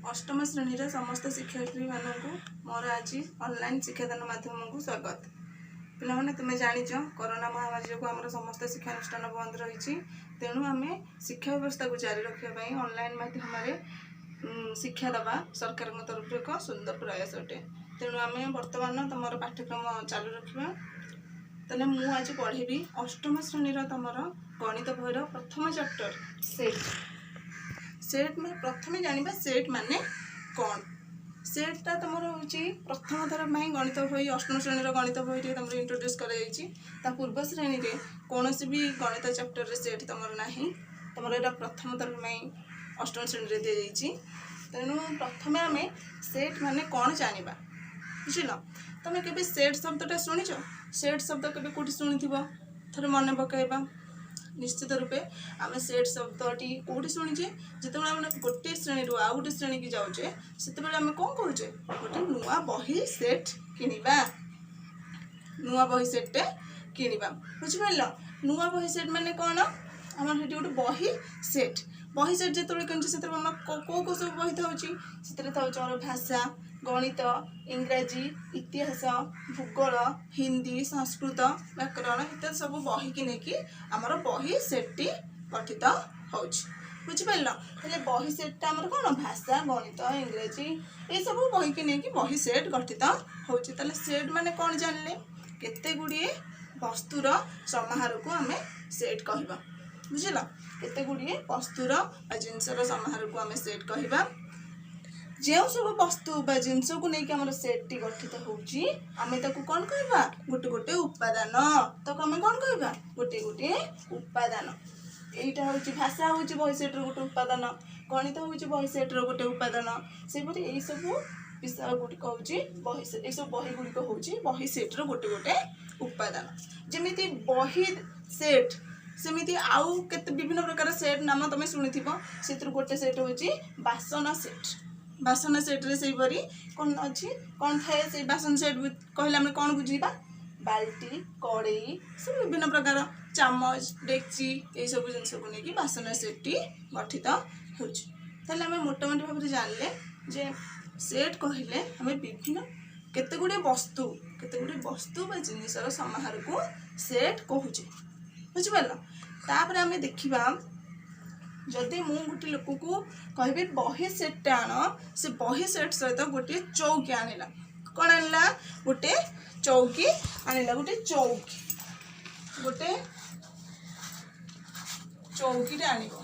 अष्टम श्रेणी समस्त शिक्षार्थी मानू मोर आज ऑनलाइन शिक्षादान माध्यम को स्वागत। पे तुम्हें जाच कोरोना महामारी जो आम समस्त शिक्षानुष्ठान बंद रही तेणु आम शिक्षा व्यवस्था को जारी रखापी ऑनलाइन माध्यम शिक्षा दबा सरकार तरफ एक सुंदर प्रयास अटे। तेणु आम बर्तमान तुम पाठ्यक्रम चालू रखा। तेल मुझे आज पढ़ेबी अष्टम श्रेणी तुम गणित बहिर प्रथम चैप्टर सेट में प्रथम जाना सेट माने कौन। सेटा तुम हूँ प्रथम थर गणित बही अष्टम श्रेणी गणित बही तुम इंट्रोड्यूस कर पूर्व श्रेणी में कौन भी गणित चैप्टर सेट तुम ना तुम यहाँ प्रथम थर अष्टम श्रेणी दी जाइए। तेणु प्रथम आम सेट माने कौन जाना बुझल। तुम के सेट शब्दटा शुणिच सेट शब्द के कौटी शुणी थे मन पकड़ा निश्चित रूपे आम सेट शब्दटी कौटी शुणीचे जो आम गोटे श्रेणी रू आउ गोटे श्रेणी की जाऊे से आम कौन कहे गोटे नुआ बही सेट किनिबा नुआ बही सेटे किनिबा बुझिपार। नुआ बही सेट माने कौन आम गोटे बही सेट जो कौ कौ सब बही था भाषा गणित इंग्राजी इतिहास भूगोल हिंदी संस्कृत व्याकरण इत्यादि सब बही की लेकिन आमर बही सेटटी गठित हो बुझिपार। बही सेटा आमर कौन भाषा गणित इंग्राजी ये सब बही की लेकिन बही सेट गठित हो सेट माने कौन जानले केते गुड़िए वस्तुर समाहार को आम सेट कहबा बुझल। केते गुड़िए वस्तुर जिनसर समाहार को आम सेट कहबा जो सब वस्तु बा जिनस को लेकिन आम सेट गठित होची आम कौन कहबा गोटे गोटे उपादान तक आम कौन कहबा गोटे गोटे उपादान। यहाँ हूँ भाषा हूँ बही सेट्र गोटे उपादान गणित हूँ बही सेट्र गोटे उपादान से यही सब विषय गुड़िक हूँ बही सेट ये सब बही गुड़िक हूँ बही सेट्र गोटे गोटे उपादान। जमीती बही सेट सेमिति आउ केते विभिन्न प्रकार सेट नाम तुम शुणी से गोटे सेट हूँ बासन सेट। बासन सेट्रे से कौन अच्छी कौन थाए से बासन सेट कहले आम कौन बुझा बाल्टी कड़ई सब विभिन्न प्रकार चामच डेक्ची ये सब जिन को लेकिन बासन सेट्टी गठित होते आम मोटामोटी भाव में जानले जे सेट कहले आम विभिन्न केते गुड़े वस्तु बा जिनसर समाहार को सेट कहूचे बुझिपार। तापर आम देखा जदि मु गोटे लोक को कह बही सेट आण से बही सेट सहित गोटे चौकी आनिला कौन आनिला गोटे चौकी आनिला गोटे चौकी आनिबो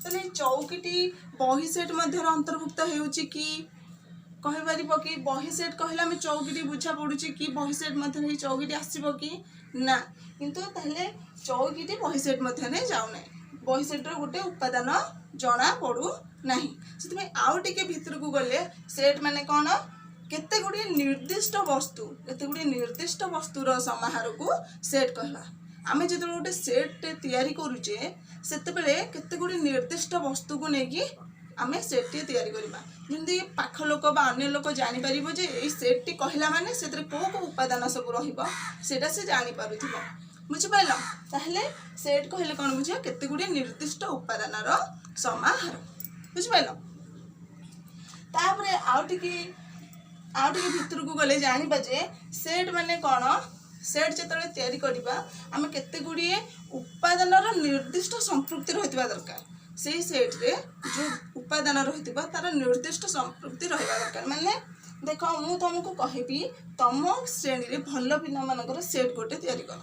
तले चौकीटी बही सेट मध्य अंतर्भुक्त होउची कि कहि परिबो कि बही सेट कहले आम चौकीटी बुझा पड़ुची कि बही सेट मध्य चौकीटी आसीबो कि ना किंतु ताहले चौकीटी बही सेट मध्य जाउ नै बही सेट्र गोटे उपादान जना पड़ू ना से आउ टे भितर को गले सेट माने कौन केते गुड़े निर्दिष्ट वस्तुर समाहार को सेट कहला। आम जो गोटे सेट तैयारी करुचे से केते गुड़े निर्दिष्ट वस्तु को लेकिन आम सेट तैयारी करवा जमी पाख लोक बा अन्य लोक जापर जे ये सेट्टी कहला माने से कौ कौ उपादान सब रहा से जापर बुझिपार। ताहले सेट कहले कौन बुझा केते गुड़े निर्दिष्ट उपादान समाहार बुझिपार। तापर आउ टिके भितर को गले जानिबा जे सेट माने कौन सेट जेतले तैयारी करबा आम केते गुड़िए उपादानर निर्दिष्ट संपृक्ति रहितबा दरकार से सेट रे जो उपादान रहितबा तार निर्दिष्ट संपृक्ति रहिबा दरकार। माने देख मु तुमको कहबी तम श्रेणी रे भल पिला मानकर सेट गोटे तैयारी कर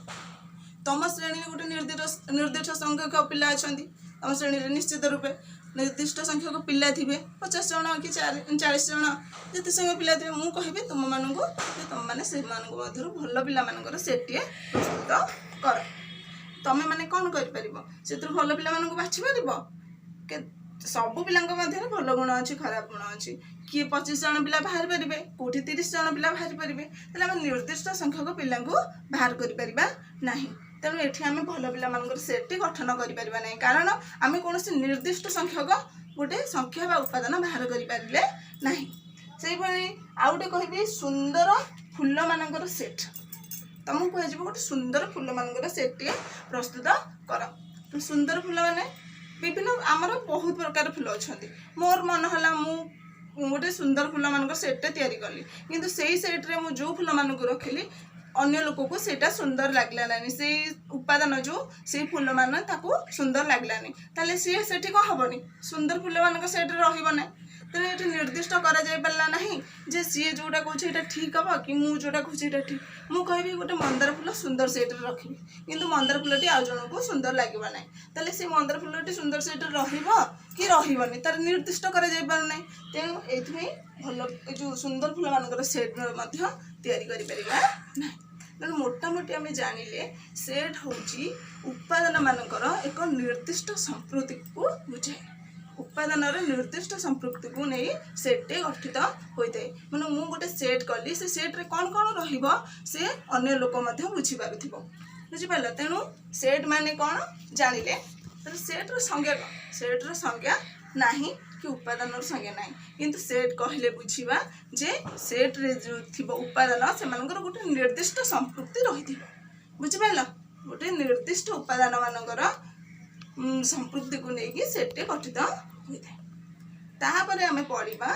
तम श्रेणी गोटे निर्दिष्ट संख्यक पिला अच्छा तम श्रेणी निश्चित रूपे निर्दिष्ट संख्यक पिला थे 50 जन कि 40 जन जिते संख्यक पिला थे मुझे कहि तुम मानू तुम मैंने से मध्य भल पिला मानकर सेट्टे प्रस्तुत कर तुम मैंने कौन कर भल पिला बाछि पार सबू पिला भल गुण अच्छी खराब गुण अच्छी किए 25 जन पिला बाहर पारे कौटी 30 जन पिला बाहर पारे आम निर्दिष्ट संख्यक पिला बाहर करना तेणु ये आम भल पिला सेट्टी गठन करें कारण आम कौन निर्दिष्ट संख्यक गोटे संख्या बा उपादान बाहर करें ना से आउ गोटे कहि सुंदर फूल मान सेट तुमको कह गोटे सुंदर फूल मान सेट्टे प्रस्तुत कर। सुंदर फूल माने विभिन्न आमर बहुत प्रकार फूल अच्छा मोर मन है सुंदर फूल मान सेट तैयारी कली किंतु सेई सेट रे मु जो फूल मान रखिली अन्य लोक को सेटा सुंदर लगलानी से उपादान जो से फूल मान ताको सुंदर लगलानी ताले सी सेठी को हबनी सुंदर फूल मान सेट रहिबो ना तेरे ये निर्दिष्ट करा जाय पारला नहीं जे सी जोटा कहूँ ये ठीक हम कि मुझे जोटा कहूँ ये ठीक मुझे कहि गोटे मंदार फूल सुंदर सेट रखी किंतु मंदार फूलटी आउ जन को सुंदर लगे ना ताले से मंदार फूलटी सुंदर सेट रहिबो कि रहिबनी तार निर्दिष्ट करा जाय पार नहीं तेणु एथि भल जो सुंदर फूल मान सेट तैयारी करि परिबा नहीं तेणु मोटामोटी आम जानिले सेट होची उपादान मानकर एक निर्दिष्ट संस्कृति को बुझाए उपादान निर्दिष्ट संपृक्ति को नहीं सेट गठित होता है मैंने मुझे गोटे सेट कली से सेट रे कौन कौन रहिबो से अन्य लोक बुझी पारुथिबो बुझिपार तेणु सेट माने कौन जानिले सेट संज्ञा कौन सेट संज्ञा नहीं कि उपादान संज्ञा नहीं किंतु सेट कहले बुझीबा जे सेट रे जो थिबो उपादान से मानकर गोटे निर्दिष्ट संपृक्ति रही बुझिपार गोटे निर्दिष्ट उपादान मानकर संपृक्ति को लेकिन सेट गठित होता है तापर आम पढ़ा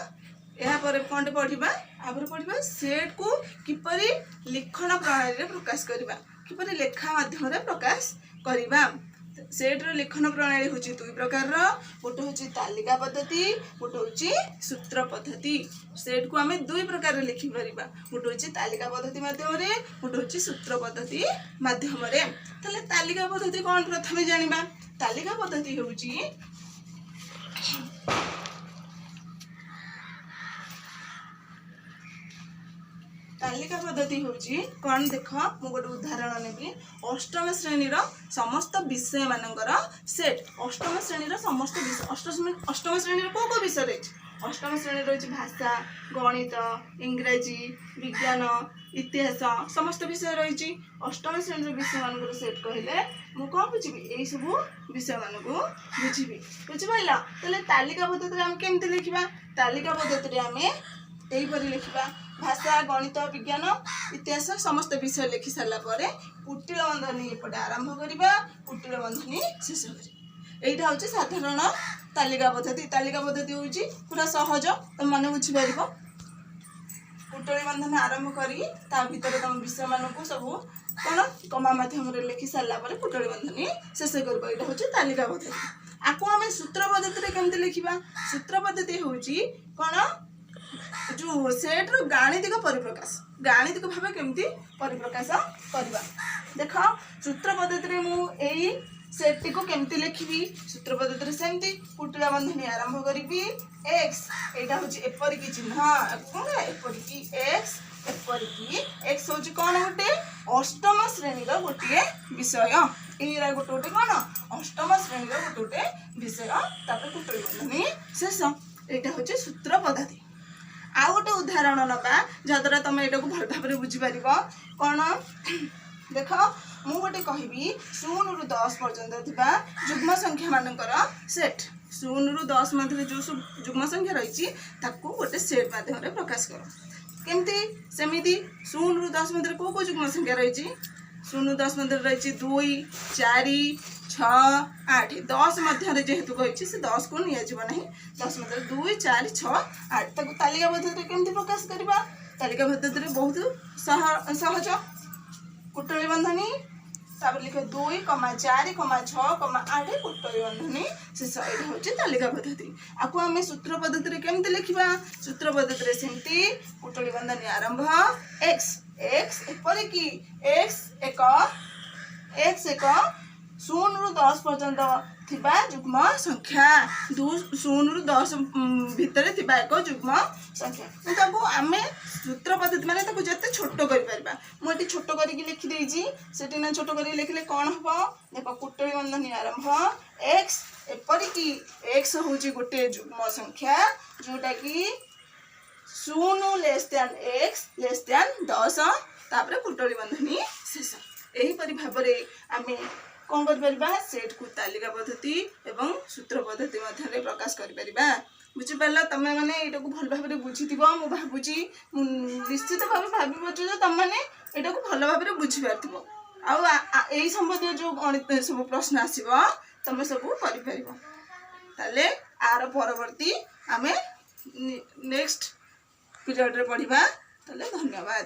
यापर कौन पढ़ा आपर पढ़ा सेट को किपरि लिखन प्रणाली प्रकाश करवा किपरि लेखा माध्यम प्रकाश करवा सेट रो लिखन प्रणाली हूँ दुई प्रकार गोटे हूँ तालिका पद्धति गोटे हूँ सूत्र पद्धति सेट को आम दुई प्रकार लिखि परिबा गोटे हूँ तालिका पद्धति माध्यम गोटे हूँ सूत्र पद्धति माध्यम तालिका पद्धति कौन प्रथम जानिबा तालिका पद्धति हूँ तालिका पद्धति हूँ कौन देख मु गोटे उदाहरण नेबी अष्टम श्रेणी समस्त विषय मानकर सेट अष्टम श्रेणी समस्त विषय अष्टम श्रेणी कौ कौ विषय रही अष्टम श्रेणी रही भाषा गणित इंग्राजी विज्ञान इतिहास समस्त विषय रही अष्टम श्रेणी विषय मान सेट कहले मु कौन बुझी यही सब विषय मान को बुझी बुझिपारा तेल तालिका पद्धति आम केमती लिखा तालिका पद्धति आम यहीपरि लिखा भाषा गणित विज्ञान इतिहास समस्त विषय लिखि सारा कुटिल बंधनी एपटे आरंभ करवा कुटिल बंधनी शेष कर यहीटा हूँ साधारण तालिका पद्धति हूँ पूरा सहज तुम मैंने बुझीपार कुटुली बंधन आरंभ कर तुम विषय मान को सब कौन कमा मध्यम लिखि सारा कुटुली बंधनी शेष कर यहाँ हूँ तालिका पद्धति आपको आम सूत्र पद्धति केमती लिखा सूत्र पद्धति हूँ कौन जो सेट रो गाणितिक भाव केमती परिप्रकाश करवा देख सूत्र पद्धति मु एई सेट टी को केमती लिखी सूत्र पद्धति सेमती कुटिला बंधनी आरंभ करी एक्स एटा हूँ एपरिकी चिन्ह एपरिकी एक्स एपरिकी एक्स हूँ कौन गोटे अष्टम श्रेणी गोटे विषय ये गोटे गोटे कौन अष्टम श्रेणी गोटे गोटे विषय तापर कुटिला बंधनी शेष यहाँ हूँ सूत्र पद्धति आउ गोटे उदाहरण नवा जहाद्वारा तुम यहाँ को भल भाव बुझीपार कौन देख मु गोटे कहबी 0 ରୁ 10 पर्यंत थिबा जुग्म संख्या मानकर सेट 0 ରୁ 10 मध्य जो जुग्म संख्या रही ताकू गोटे सेट माध्यम प्रकाश कर केमती सेमिति 0 ରୁ 10 मध्य को जुग्म संख्या रही 0 ରୁ 10 मध्य रही 2 4 6 8 10 मध्य जेहेतु कही से 10 को नियाजिब नहीं 10 मध्य 2 4 6 8 ताकू तालिका पद्धति केमती प्रकाश करवा तालिका पद्धति बहुत सहज कुटुली बंधनी तापर लिख 2, 4, 6, 8 कुटुली बंधनी शेष यहाँ हूँ तालिका पद्धति आपको आम सूत्र पद्धति केमती लिखा सूत्र पद्धति सेमती कुटुली बंधनी आरंभ एक्स एक्स एपरिकी एक्स एक 0 ରୁ 10 पर्यंत थिबा जुग्म संख्या 0 ରୁ 10 भितर थिबा एक जुग्म संख्या ताको आमे सूत्र पद्धति माने ताको जते छोट करि परबा मोटी छोट करिक लिखि देइजी सेटी ना छोट करि लिखले कोन हबो देखो कुटुली बंधनी आरंभ x एपरिकी x होची गोटे जुग्म संख्या जोटा कि 0 less than x less than 10 तापर कुटुली बंधनी शेष एही परि भाबरे आमे कौन कर सेट को तालिका पद्धति एवं सूत्र पद्धति मध्य प्रकाश कर बुझीपार तुम मैंने यहाँ को भल भाव बुझी थी मुझे भावुची निश्चित भाव भाव तुम मैंने यहाँ को भल भाव बुझीपार आई संबंधी जो गणित सब प्रश्न आसो तुम सब कर आर परवर्ती आम ନେକ୍ସଟ ପିରିୟଡ଼ରେ ପଢ଼ିବା। ତାହେଲେ ଧନ୍ୟବାଦ।